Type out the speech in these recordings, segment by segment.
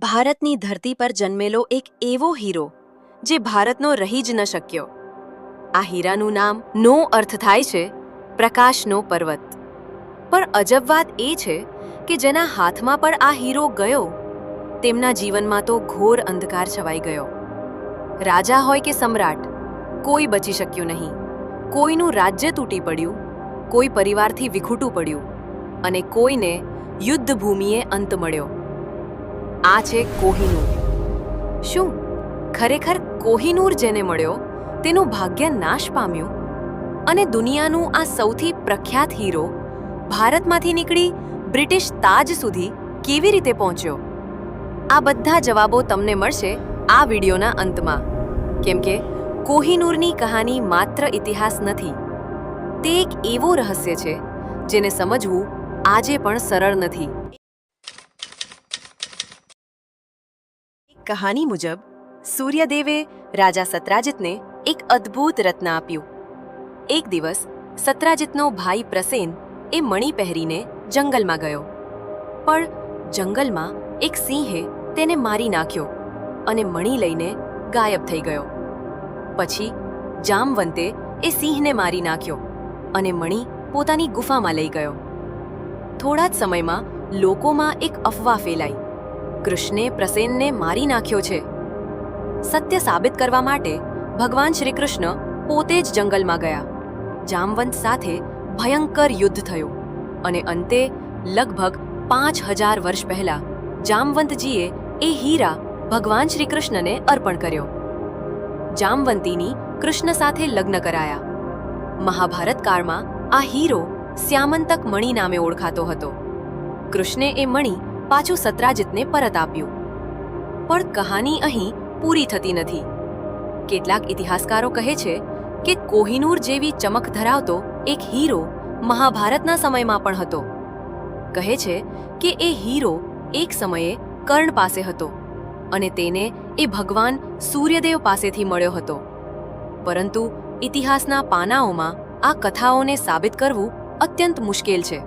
ભારતની ધરતી પર જન્મેલો એક એવો હીરો જે ભારતનો રહી જ ન શક્યો. આ હીરાનું નામ નો અર્થ થાય છે પ્રકાશનો પર્વત. પણ અજબ વાત એ છે કે જેના હાથમાં પણ આ હીરો ગયો તેમના જીવનમાં તો ઘોર અંધકાર છવાઈ ગયો. રાજા હોય કે સમ્રાટ, કોઈ બચી શક્યું નહીં. કોઈનું રાજ્ય તૂટી પડ્યું, કોઈ પરિવારથી વિખૂટું પડ્યું અને કોઈને યુદ્ધ ભૂમિએ અંત મળ્યો. આ છે કોહિનૂર. શું ખરેખર કોહિનૂર જેને મળ્યો તેનું ભાગ્ય નાશ પામ્યું? અને દુનિયાનું આ સૌથી પ્રખ્યાત હીરો ભારતમાંથી નીકળી બ્રિટિશ તાજ સુધી કેવી રીતે પહોંચ્યો? આ બધા જવાબો તમને મળશે આ વિડીયોના અંતમાં. કેમ કે કોહિનૂરની કહાની માત્ર ઇતિહાસ નથી, તે એક એવો રહસ્ય છે જેને સમજવું આજે પણ સરળ નથી. કહાની મુજબ સૂર્યદેવે રાજા સત્રાજિતને એક અદ્ભુત રત્ન આપ્યું. એક દિવસ સત્રાજિતનો ભાઈ પ્રસેન એ મણી પહેરીને જંગલમાં ગયો. પણ જંગલમાં એક સિંહે તેને મારી નાખ્યો અને મણી લઈને ગાયબ થઈ ગયો. પછી જામવંતે એ સિંહને મારી નાખ્યો અને મણી પોતાની ગુફામાં લઈ ગયો. થોડા જ સમયમાં લોકોમાં એક અફવા ફેલાઈ. કૃષ્ણે પ્રસેનને મારી નાખ્યો છે. સત્ય સાબિત કરવા માટે ભગવાન શ્રી કૃષ્ણ પોતે જ જંગલમાં ગયા. જામવંત સાથે ભયંકર યુદ્ધ થયું અને અંતે લગભગ 5000 વર્ષ પહેલા જામવંતજીએ એ હીરા ભગવાન શ્રી કૃષ્ણને અર્પણ કર્યો. જામવંતીની કૃષ્ણ સાથે લગ્ન કરાયા. મહાભારત કાળમાં આ હીરો શ્યામંતક મણી નામે ઓળખાતો હતો. કૃષ્ણે એ મણી પાછું સત્રાજિતને પરત આપ્યું. પણ કહાની અહીં પૂરી થતી નથી. કેટલાક ઇતિહાસકારો કહે છે કે કોહિનૂર જેવી ચમક ધરાવતો એક હીરો મહાભારતના સમયમાં પણ હતો. કહે છે કે એ હીરો એક સમયે કર્ણ પાસે હતો અને તેને એ ભગવાન સૂર્યદેવ પાસેથી મળ્યો હતો. પરંતુ ઇતિહાસના પાનાઓમાં આ કથાઓને સાબિત કરવું અત્યંત મુશ્કેલ છે.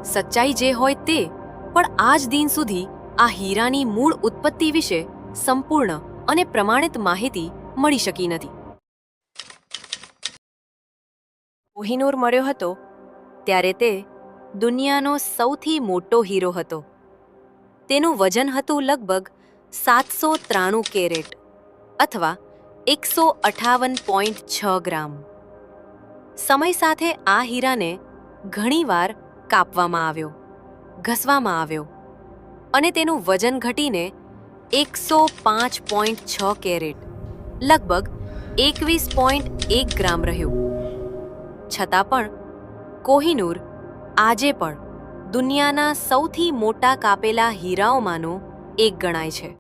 સચ્ચાઈ જે હોય તે, પણ આજ દિન સુધી આ હીરાની મૂળ ઉત્પત્તિ વિશે સંપૂર્ણ અને પ્રમાણિત માહિતી મળી શકી નથી. કોહિનૂર મળ્યો હતો ત્યારે તે દુનિયાનો સૌથી મોટો હીરો હતો. તેનું વજન હતું લગભગ 793 કેરેટ અથવા 158.6 ગ્રામ. સમય સાથે આ હીરાને ઘણીવાર કાપવામાં આવ્યો, ઘસવામાં આવ્યો અને તેનું વજન ઘટીને 105.6 કેરેટ લગભગ 21.1 ગ્રામ રહ્યું. છતાં પણ કોહિનૂર આજે પણ દુનિયાના સૌથી મોટા કાપેલા હીરાઓમાંનો એક ગણાય છે.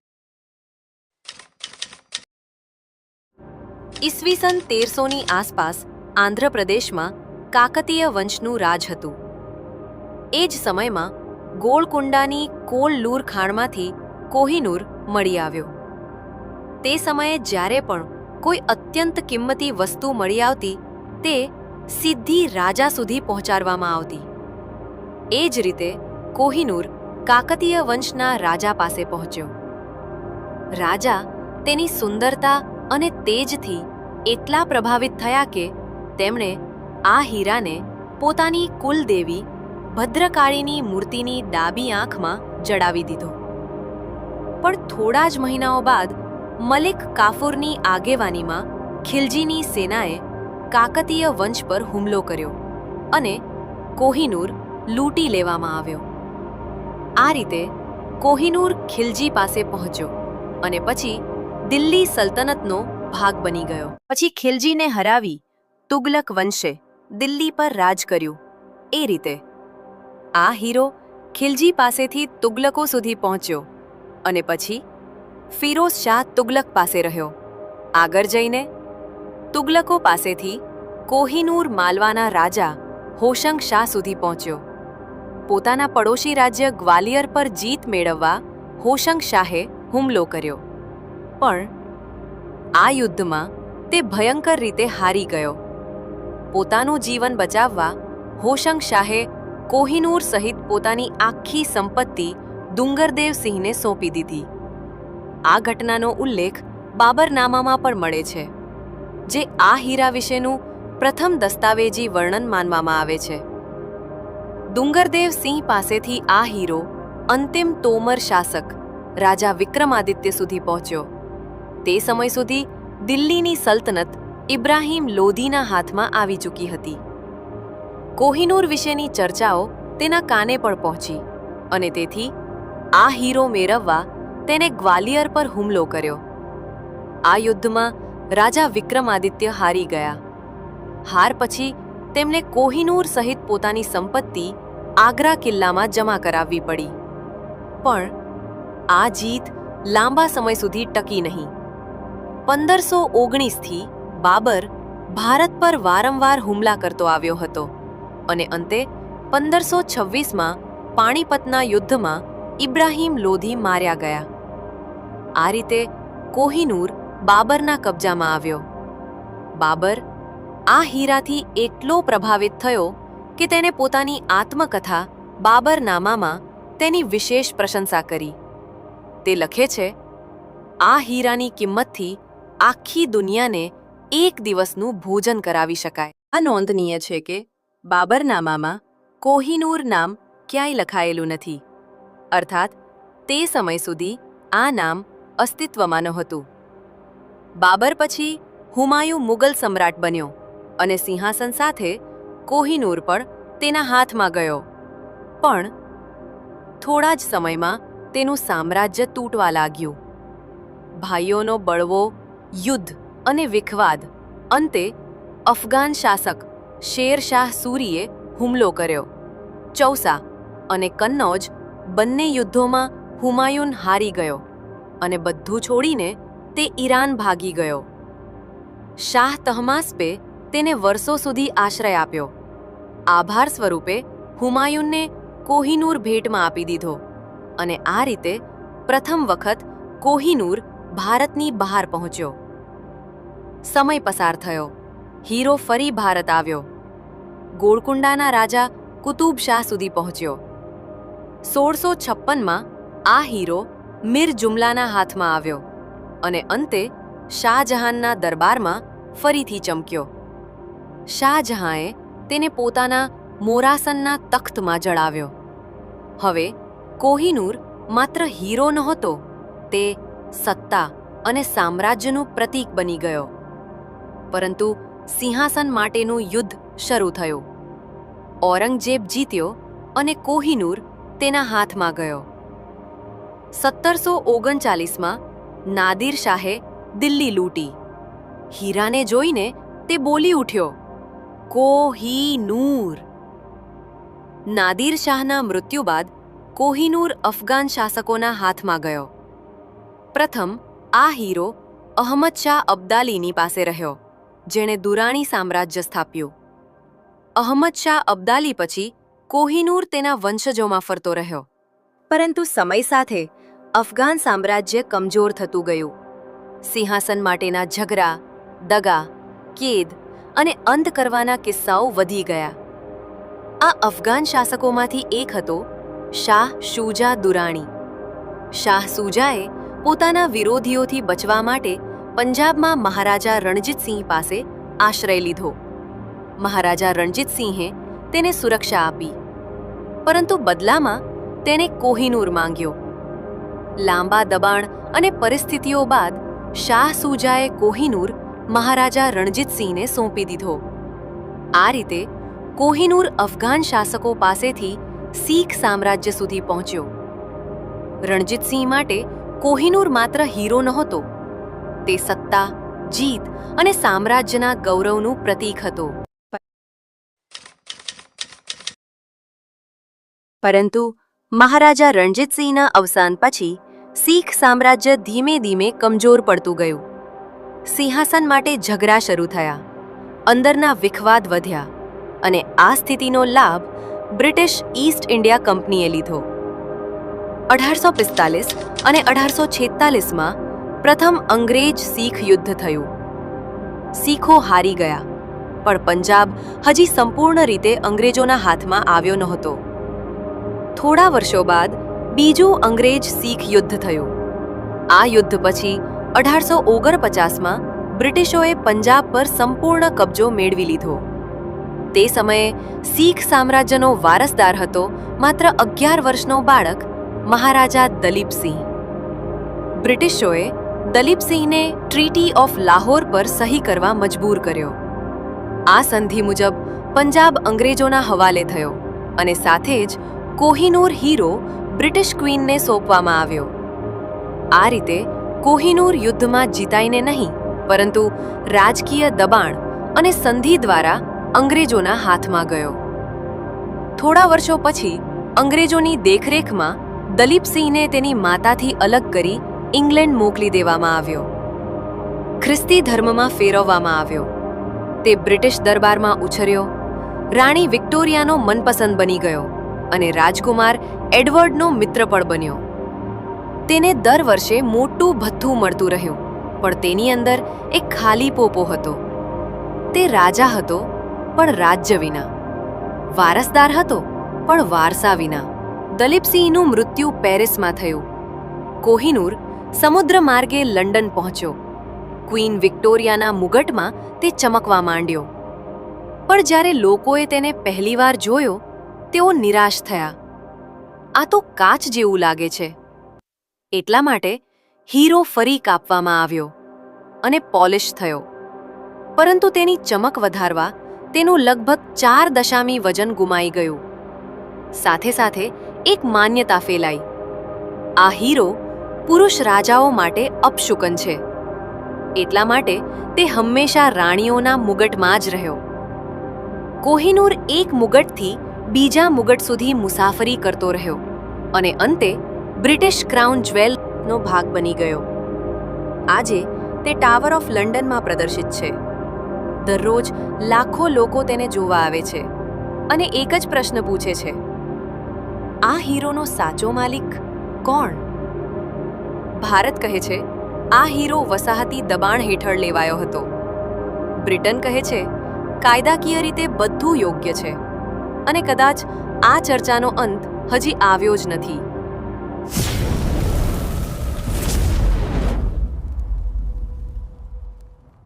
ઈસવીસન 1300ની આસપાસ આંધ્રપ્રદેશમાં કાકતીય વંશનું રાજ હતું. એ જ સમયમાં ગોળકુંડાની કોલ-લૂર ખાણમાંથી કોહિનૂર મળી આવ્યો. તે સમયે જ્યારે પણ કોઈ અત્યંત કિંમતી વસ્તુ મળી આવતી તે સીધી રાજા સુધી પહોંચાડવામાં આવતી. એ જ રીતે કોહિનૂર કાકતીય વંશના રાજા પાસે પહોંચ્યો. રાજા તેની સુંદરતા અને તેજથી એટલા પ્રભાવિત થયા કે તેમણે આ હીરાને પોતાની કુલદેવી ભદ્રકાળીની મૂર્તિની ડાબી આંખમાં જડાવી દીધો. પણ થોડા જ મહિનાઓ બાદ મલિક કાફુરની આગેવાનીમાં ખિલજીની સેનાએ કાકતીય વંશ પર હુમલો કર્યો અને કોહિનૂર લૂંટી લેવામાં આવ્યો. આ રીતે કોહિનૂર ખિલજી પાસે પહોંચ્યો અને પછી દિલ્હી સલ્તનતનો ભાગ બની ગયો. પછી ખિલજીને હરાવી તુગલક વંશે દિલ્હી પર રાજ કર્યું. એ રીતે આ હીરો ખિલજી પાસેથી તુગલકો સુધી પહોંચ્યો અને પછી ફિરોઝ શાહ તુગલક પાસે રહ્યો. આગળ જઈને તુગલકો પાસેથી કોહિનૂર માલવાના રાજા હોશંગ શાહ સુધી પહોંચ્યો. પોતાના પડોશી રાજ્ય ગ્વાલિયર પર જીત મેળવવા હોશંગ શાહે હુમલો કર્યો. પણ આ યુદ્ધમાં તે ભયંકર રીતે હારી ગયો. પોતાનું જીવન બચાવવા હોશંગ શાહે કોહિનૂર સહિત પોતાની આખી સંપત્તિ દુંગરદેવ સિંહને સોંપી દીધી. આ ઘટનાનો ઉલ્લેખ બાબરનામામાં પણ મળે છે, જે આ હીરા વિશેનું પ્રથમ દસ્તાવેજી વર્ણન માનવામાં આવે છે. દુંગરદેવ સિંહ પાસેથી આ હીરો અંતિમ તોમર શાસક રાજા વિક્રમાદિત્ય સુધી પહોંચ્યો. તે સમય સુધી દિલ્હીની સલ્તનત ઇબ્રાહિમ લોધીના હાથમાં આવી ચૂકી હતી. કોહિનૂર વિશેની ચર્ચાઓ તેના કાને પણ પહોંચી અને તેથી આ હીરો મેળવવા તેને ગ્વાલિયર પર હુમલો કર્યો. આ યુદ્ધમાં રાજા વિક્રમાદિત્ય હારી ગયા. હાર પછી તેમને કોહિનૂર સહિત પોતાની સંપત્તિ આગ્રા કિલ્લામાં જમા કરાવવી પડી. પણ આ જીત લાંબા સમય સુધી ટકી નહીં. 1519થી બાબર ભારત પર વારંવાર હુમલા કરતો આવ્યો હતો અને અંતે 1526માં પાણીપતના યુદ્ધમાં ઇબ્રાહિમ લોધી માર્યા ગયા. આ રીતે કોહિનૂર બાબરના કબજામાં આવ્યો. બાબર આ હીરાથી એટલો પ્રભાવિત થયો કે તેને પોતાની આત્મકથા બાબરનામામાં તેની વિશેષ પ્રશંસા કરી. તે લખે છે, આ હીરાની કિંમતથી આખી દુનિયાને એક દિવસનું ભોજન કરાવી શકાય. આ નોંધનીય છે કે બાબરનામામાં કોહિનૂર નામ ક્યાંય લખાયેલું નથી, અર્થાત તે સમય સુધી આ નામ અસ્તિત્વમાં નહોતું. બાબર પછી હુમાયુ મુગલ સમ્રાટ બન્યો અને સિંહાસન સાથે કોહિનૂર પણ તેના હાથમાં ગયો. પણ થોડા જ સમયમાં તેનું સામ્રાજ્ય તૂટવા લાગ્યું. ભાઈઓનો બળવો, યુદ્ધ અને વિખવાદ. અંતે અફઘાન શાસક શેર શાહ સૂરીએ હુમલો કર્યો. ચૌસા અને કન્નૌજ બંને યુદ્ધોમાં હુમાયુન હારી ગયો અને બધું છોડીને તે ઈરાન ભાગી ગયો. શાહ તહમાસ્પે તેને વર્ષો સુધી આશ્રય આપ્યો. આભાર સ્વરૂપે હુમાયુનને કોહિનૂર ભેટમાં આપી દીધો અને આ રીતે પ્રથમ વખત કોહિનૂર ભારતની બહાર પહોંચ્યો. સમય પસાર થયો. હીરો ફરી ભારત આવ્યો. ગોળકુંડાના રાજા કુતુબ શાહ સુધી પહોંચ્યો. 1656માં આ હીરો મીર જુમલાના હાથમાં આવ્યો અને અંતે શાહજહાનના દરબારમાં ફરીથી ચમક્યો. શાહજહાંએ તેને પોતાના મોરાસનના તખ્તમાં જડાવ્યો. હવે કોહિનૂર માત્ર હીરો નહોતો, તે સત્તા અને સામ્રાજ્યનું પ્રતીક બની ગયો. પરંતુ સિંહાસન માટેનું યુદ્ધ શરૂ થયું. ઔરંગઝેબ જીત્યો અને કોહિનૂર તેના હાથમાં ગયો. 1739માં નાદિર શાહે દિલ્હી લૂંટી. હીરાને જોઈને તે બોલી ઉઠ્યો, કોહિનૂર. નાદિર શાહના મૃત્યુ બાદ કોહિનૂર અફઘાન શાસકોના હાથમાં ગયો. પ્રથમ આ હીરો અહમદ શાહ અબ્દાલીની પાસે રહ્યો, જેણે દુરાણી સામ્રાજ્ય સ્થાપ્યું. અહમદ શાહ અબ્દાલી પછી કોહિનૂર તેના વંશજોમાં ફરતો રહ્યો. પરંતુ સમય સાથે અફઘાન સામ્રાજ્ય કમજોર થતું ગયું. સિંહાસન માટેના ઝઘડા, દગા, કેદ અને અંત કરવાના કિસ્સાઓ વધી ગયા. આ અફઘાન શાસકોમાંથી એક હતો શાહ શુજા દુરાણી. શાહ શુજાએ પોતાના વિરોધીઓથી બચવા માટે પંજાબમાં મહારાજા રણજીતસિંહ પાસે આશ્રય લીધો. મહારાજા રણજીતસિંહે તેને સુરક્ષા આપી, પરંતુ બદલામાં તેણે કોહિનૂર માંગ્યો. લાંબા દબાણ અને પરિસ્થિતિઓ બાદ શાહ શુજાએ કોહિનૂર મહારાજા રણજીતસિંહને સોંપી દીધો. આ રીતે કોહિનૂર અફઘાન શાસકો પાસેથી શીખ સામ્રાજ્ય સુધી પહોંચ્યો. રણજીતસિંહ માટે કોહિનૂર માત્ર હીરો નહોતો, તે સત્તા, જીત અને સામ્રાજ્યના ગૌરવનું પ્રતીક હતો. પરંતુ મહારાજા રણજીતસિંહના અવસાન પછી શીખ સામ્રાજ્ય ધીમે ધીમે કમજોર પડતું ગયું. સિંહાસન માટે ઝઘડા શરૂ થયા, અંદરના વિખવાદ વધ્યા અને આ સ્થિતિનો લાભ બ્રિટિશ ઈસ્ટ ઇન્ડિયા કંપનીએ લીધો. 1845 અને 1846માં પ્રથમ અંગ્રેજ શીખ યુદ્ધ થયું. શીખો હારી ગયા, પણ પંજાબ હજી સંપૂર્ણ રીતે અંગ્રેજોના હાથમાં આવ્યો નહોતો. થોડા વર્ષો બાદ બીજું અંગ્રેજ શીખ યુદ્ધ થયું. આ યુદ્ધ પછી 1849માં બ્રિટિશોએ પંજાબ પર સંપૂર્ણ કબજો મેળવી લીધો. તે સમયે શીખ સામ્રાજ્યનો વારસદાર હતો માત્ર 11 વર્ષનો બાળક મહારાજા દલીપસિંહ. બ્રિટિશોએ દલીપસિંહને ટ્રીટી ઓફ લાહોર પર સહી કરવા મજબૂર કર્યો. આ સંધિ મુજબ પંજાબ અંગ્રેજોના હવાલે થયો અને સાથે જ કોહિનૂર હીરો બ્રિટિશ ક્વીનને સોંપવામાં આવ્યો. આ રીતે કોહિનૂર યુદ્ધમાં જીતાઈને નહીં, પરંતુ રાજકીય દબાણ અને સંધિ દ્વારા અંગ્રેજોના હાથમાં ગયો. થોડા વર્ષો પછી અંગ્રેજોની દેખરેખમાં દલીપસિંહને તેની માતાથી અલગ કરી ઇંગ્લેન્ડ મોકલી દેવામાં આવ્યો. ખ્રિસ્તી ધર્મમાં ફેરવવામાં આવ્યો. તે બ્રિટિશ દરબારમાં ઉછર્યો, રાણી વિક્ટોરિયાનો મનપસંદ બની ગયો અને રાજકુમાર એડવર્ડનો મિત્ર પણ બન્યો. તેને દર વર્ષે મોટું ભથ્થું મળતું રહ્યું, પણ તેની અંદર એક ખાલી પોપો હતો. તે રાજા હતો, પણ રાજ્ય વિના. વારસદાર હતો, પણ વારસા વિના. દલીપસિંહનું મૃત્યુ પેરિસમાં થયું. કોહિનૂર સમુદ્ર માર્ગે લંડન પહોંચ્યો. ક્વીન વિક્ટોરિયાના મુગટમાં તે ચમકવા માંડ્યો. પણ જ્યારે લોકોએ તેને પહેલીવાર જોયો, તેઓ નિરાશ થયા. આ તો કાચ જેવું લાગે છે. એટલા માટે હીરો ફરી કાપવામાં આવ્યો અને પોલિશ થયો. પરંતુ તેની ચમક વધારવા તેનું લગભગ 4 દશામી વજન ગુમાઈ ગયું. સાથે સાથે એક માન્યતા ફેલાઈ. આ હીરો પુરુષ રાજાઓ માટે અપશુકન છે. એટલા માટે તે હંમેશા રાણીઓના મુગટમાં જ રહ્યો. કોહિનૂર એક મુગટથી બીજા મુગટ સુધી મુસાફરી કરતો રહ્યો અને અંતે બ્રિટિશ ક્રાઉન જ્વેલનો ભાગ બની ગયો. આજે તે ટાવર ઓફ લંડનમાં પ્રદર્શિત છે. દરરોજ લાખો લોકો તેને જોવા આવે છે અને એક જ પ્રશ્ન પૂછે છે, આ હીરોનો સાચો માલિક કોણ? ભારત કહે છે, આ હીરો વસાહતી દબાણ હેઠળ લેવાયો હતો. બ્રિટન કહે છે, કાયદાકીય રીતે બધું યોગ્ય છે. અને કદાચ આ ચર્ચાનો અંત હજી આવ્યો જ નથી.